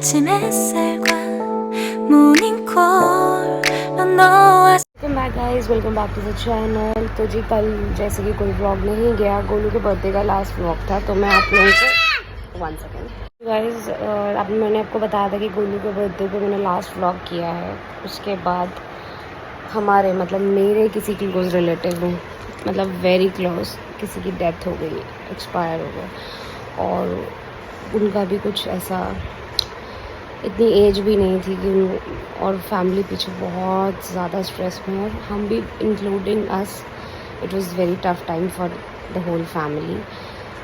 아침 햇살과 모닝콜로 너와 welcome back guys, welcome back to the channel. तो जी कल जैसे कि कोई व्लॉग नहीं गया, गोलू के बर्थडे का लास्ट व्लॉग था, तो मैं आप लोगों को 1 सेकेंड गाइस मैंने आपको बताया था कि गोलू के बर्थडे पे मैंने लास्ट व्लॉग किया है। उसके बाद हमारे मतलब मेरे किसी क्लोज रिलेटिव में मतलब वेरी क्लोज किसी की डेथ हो गई, एक्सपायर हो गए, और उनका भी कुछ ऐसा इतनी एज भी नहीं थी कि और फैमिली पीछे बहुत ज़्यादा स्ट्रेस में, और हम भी including us, it was very tough time for the whole family.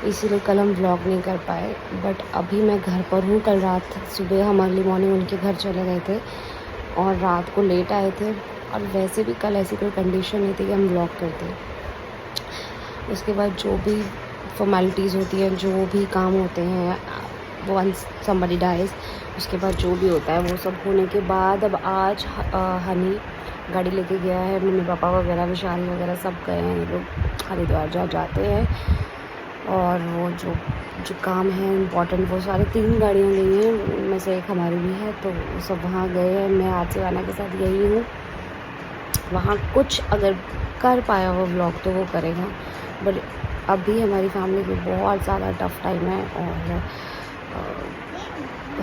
इसीलिए कल हम व्लॉग नहीं कर पाए। बट अभी मैं घर पर हूँ। कल रात सुबह हम अर्ली मॉर्निंग उनके घर चले गए थे और रात को लेट आए थे, और वैसे भी कल ऐसी कोई कंडीशन नहीं थी कि हम व्लॉग करते। उसके बाद जो भी फॉर्मेलिटीज़ होती हैं, जो भी काम होते हैं, वंस समबडी डाइज, उसके बाद जो भी होता है वो सब होने के बाद अब आज हनी गाड़ी लेके गया है। मम्मी पापा वगैरह, विशाल वगैरह सब गए हैं, ये लोग हरिद्वार जाते हैं। और वो जो काम है इम्पॉर्टेंट, वो सारे 3 गाड़ियाँ गई हैं, उनमें से एक हमारी भी है, तो वो सब वहाँ गए हैं। मैं आज से आना के साथ गई हूँ वहाँ। कुछ अगर कर पाया वो व्लॉग तो वो करेगा, बट अभी हमारी फैमिली में बहुत ज़्यादा टफ टाइम है, और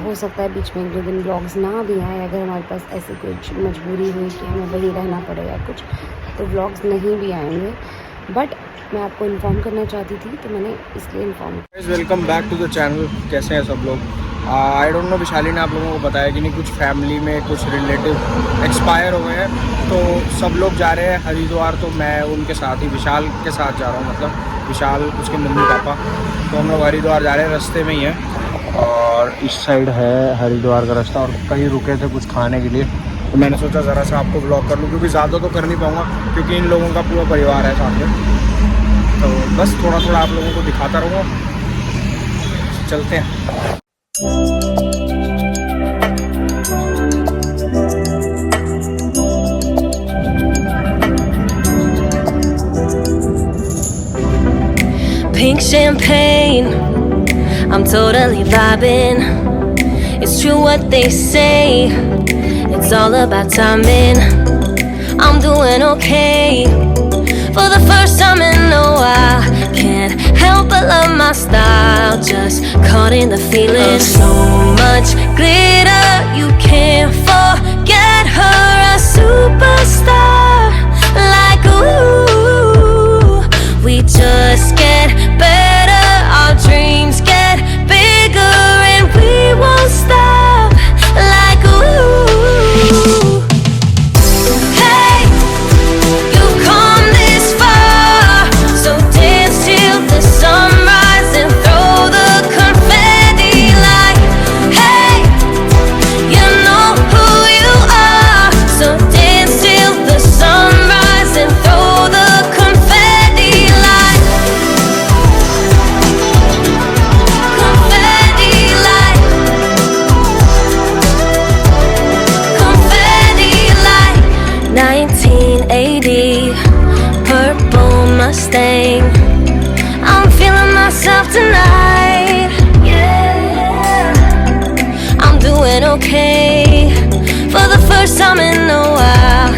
हो सकता है बीच में 1-2 दिन व्लॉग्स ना भी आए। अगर हमारे पास ऐसी कुछ मजबूरी हुई कि हमें वहीं रहना पड़ेगा कुछ, तो व्लॉग्स नहीं भी आएंगे। बट मैं आपको इन्फॉर्म करना चाहती थी, तो मैंने इसलिए inform. Welcome back to the channel. कैसे हैं सब लोग? आई डोंट नो, विशाली ने आप लोगों को बताया कि नहीं, कुछ फैमिली में कुछ रिलेटिव एक्सपायर हो गए हैं, तो सब लोग जा रहे हैं हरिद्वार। तो मैं उनके साथ ही, विशाल के साथ जा रहा हूँ, मतलब विशाल उसके मम्मी पापा, तो हम लोग हरिद्वार जा रहे हैं, रास्ते में ही है। और इस साइड है हरिद्वार का रास्ता, और कहीं रुके थे कुछ खाने के लिए, तो मैंने सोचा ज़रा सा आपको ब्लॉग कर लूँ, क्योंकि ज़्यादा तो कर नहीं पाऊँगा क्योंकि इन लोगों का पूरा परिवार है साथ में। तो बस थोड़ा थोड़ा आप लोगों को दिखाता रहूँगा। चलते हैं। Pink champagne, I'm totally vibing. It's true what they say, it's all about timing. I'm doing okay for the first time in a while. Can't help but love my style, just caught in the feeling. So much glitter, you can't forget her, a superstar. Like ooh, we just get better, our dreams get bigger, and we won't stop. Like ooh, hey, you've come this far, so dance till the sunrise and throw the confetti. Like hey, you know who you are, so dance till the sunrise and throw the confetti. Like confetti, like confetti, like 1980 purple Mustang. I'm feeling myself tonight, yeah. I'm doing okay for the first time in a while.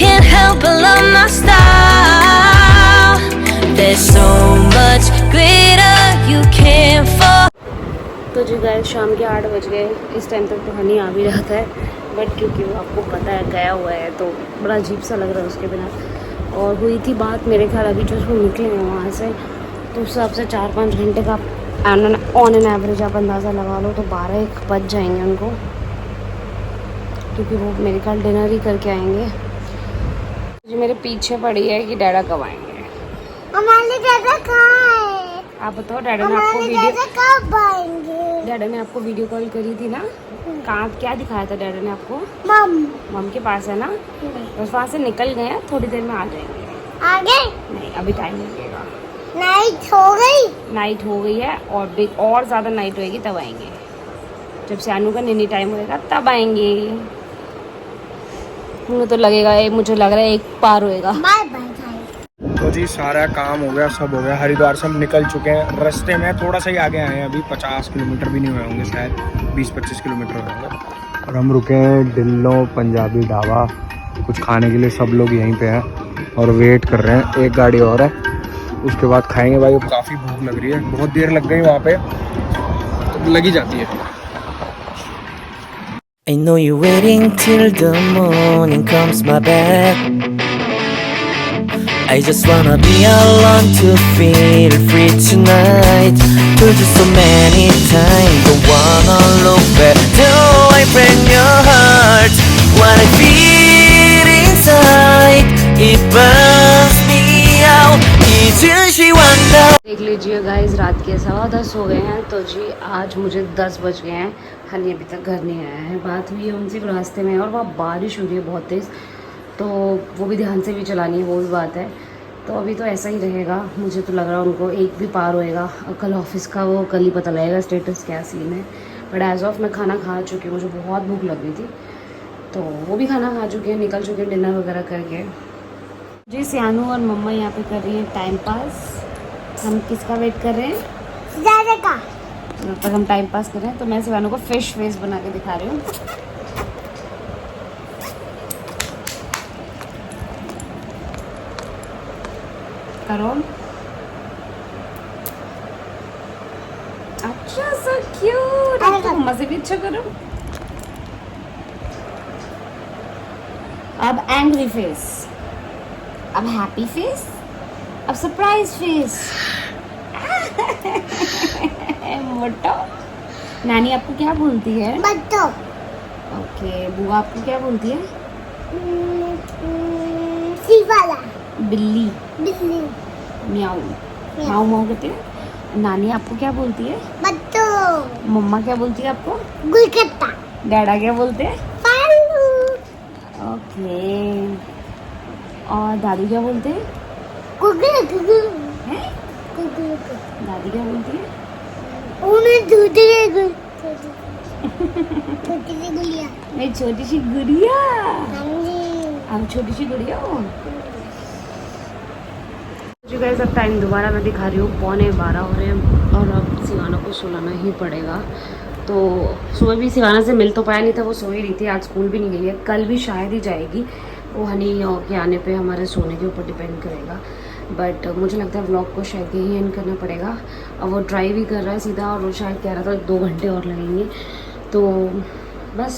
Can't help but love my style. There's so much glitter, you can't fall. तो जी guys, शाम के 8 बज गए। इस time तक तो हनी आ भी रहता है, बट क्योंकि वो आपको पता है गया हुआ है, तो बड़ा अजीब सा लग रहा है उसके बिना। और हुई थी बात, मेरे ख्याल अभी जो निकले हैं वहाँ से, तो उस हिसाब से 4-5 घंटे का ऑन एन एवरेज आप अंदाज़ा लगा लो, तो 12-1 बज जाएंगे उनको, क्योंकि वो मेरे ख्याल डिनर ही करके आएंगे। जो मेरे पीछे पड़ी है कि डैडा कब आएंगे। हमारे दादा कहाँ है? आप बताओ, डैडा ने आपको कब आएंगे? डैडा ने आपको वीडियो कॉल करी थी ना, कहाँ क्या दिखाया था डैडा ने आपको? मम के पास है ना, बस वहाँ से निकल गए हैं, थोड़ी देर में आ जाएंगे। आगे नहीं, अभी टाइम लगेगा। नाइट हो गई है, और ज़्यादा नाइट होएगी तब आएंगे। जब शानू का निनी टाइम होएगा तब आएंगे। मुझे तो लगेगा मुझे लग रहा है 1 पार होएगा। Bye bye. तो जी सारा काम हो गया, सब हो गया, हरिद्वार से हम निकल चुके हैं। रास्ते में थोड़ा सा ही आगे आए हैं, अभी 50 किलोमीटर भी नहीं हुए होंगे, शायद 20-25 किलोमीटर होंगे। और हम रुके हैं डिल्लो पंजाबी ढाबा कुछ खाने के लिए। सब लोग यहीं पे हैं और वेट कर रहे हैं, एक गाड़ी और है, उसके बाद खाएंगे। भाई काफ़ी भूख लग रही है, बहुत देर लग गई वहाँ पे, तो लगी जाती है। I know you're waiting till the morning comes my back. I just wanna be alone to feel free tonight. Told you so many times, don't wanna look back. Do I break your heart? What I feel inside, it burns me out. Till she wonder. देख लीजिए guys, रात के 10:15 हो गए हैं। तो जी आज मुझे 10 बज गए हैं, हनी अभी तक घर नहीं आया है। बात हुई है उनसे रास्ते में, और वहाँ बारिश हो रही है बहुत तेज़, तो वो भी ध्यान से भी चलानी है, वो भी बात है। तो अभी तो ऐसा ही रहेगा, मुझे तो लग रहा है उनको एक भी पार होएगा। कल ऑफिस का वो कल ही पता लगेगा स्टेटस क्या सीन है। बट एज ऑफ मैं खाना खा चुकी हूँ, मुझे बहुत भूख लग रही थी, तो वो भी खाना खा चुके हैं, निकल चुके हैं डिनर वगैरह करके। जी सियानू और मम्मा यहाँ पे कर रही हैं टाइम पास। हम किसका वेट कर रहे हैं? दादा का। जब तक हम टाइम पास कर रहे हैं तो मैं सियानू को फिश फेस बना के दिखा रही हूँ। करो। अच्छा सो क्यूट। अब तो मम्मा से भी अच्छा करो। अब एंग्री फेस, अब हैप्पी फेस, अब सरप्राइज फेस। मोटो। नानी आपको क्या बोलती है? बट्टो। ओके, बुआ आपको क्या बोलती है? शिवाला। बिल्ली। बिल्ली। म्याऊ। माऊ माऊ कहते हैं। नानी आपको क्या बोलती है? बट्टो। मम्मा क्या बोलती है आपको? गुलकत्ता। डैडा क्या बोलते हैं? पालू। ओके, और दादी क्या बोलते हैं? कुगल कुगल। हैं? कुगल। दादी क्या बोलती है? उन्हें दूध है गुल। छोटी सी गुलिया। मैं छोटी सी गुड़िया। हाँ जी। हम छोटी सी गुड़िया हो। जो गाइस अब टाइम दोबारा मैं दिखा रही हूँ, 11:15 हो रहे हैं, और अब सिवाना को सुलाना ही पड़ेगा। तो सुबह भी सिवाना से मिल तो पाया नहीं था, वो सो ही रही थी, आज स्कूल भी नहीं गई है, कल भी शायद ही जाएगी। वो हनी के आने पे हमारे सोने के ऊपर डिपेंड करेगा। बट मुझे लगता है व्लॉग को शायद यही एंड करना पड़ेगा। अब वो ड्राइव ही कर रहा है सीधा, और वो शायद कह रहा था 2 घंटे और लगेंगे। तो बस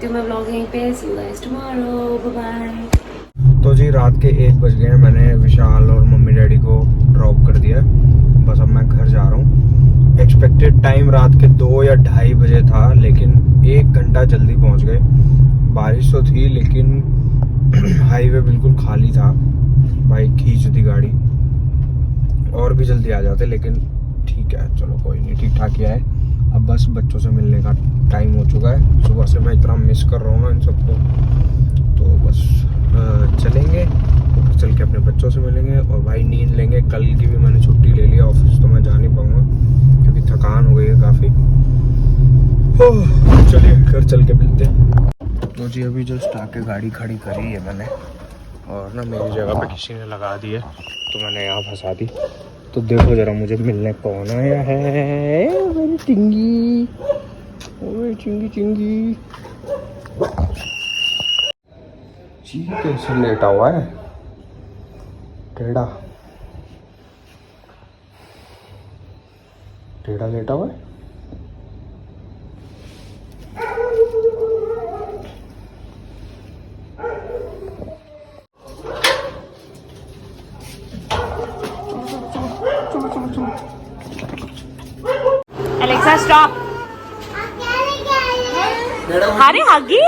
मैं व्लॉग यहीं पे, see you guys tomorrow, bye bye. तो जी रात के 1 बज गए हैं, मैंने विशाल और मम्मी डैडी को ड्रॉप कर दिया, बस अब मैं घर जा रहा हूँ। एक्सपेक्टेड टाइम रात के 2 या 2:30 बजे था, लेकिन 1 घंटा जल्दी पहुँच गए। बारिश तो थी लेकिन हाईवे बिल्कुल खाली था, भाई खींच दी गाड़ी, और भी जल्दी आ जाते, लेकिन ठीक है चलो कोई नहीं, ठीक ठाक ही है। अब बस बच्चों से मिलने का टाइम हो चुका है, सुबह से मैं इतना मिस कर रहा हूँ ना इन सबको, तो बस चलेंगे ऊपर, चल के अपने बच्चों से मिलेंगे और भाई नींद लेंगे। कल की भी मैंने छुट्टी ले लिया, ऑफिस तो मैं जा नहीं पाऊँगा क्योंकि थकान हो गई है काफ़ी। चलिए घर चल के मिलते हैं। तो जी अभी जस्ट आके गाड़ी खड़ी करी है मैंने, और ना मेरी जगह पे किसी ने लगा दी है, तो मैंने यहाँ फंसा दी। तो देखो जरा मुझे मिलने कौन आया है। मेरी चिंगी, ओए चिंगी चिंगी। जी कैसे लेटा हुआ है, टेढ़ा टेढ़ा लेटा हुआ है। Alexa, stop. अरे हगी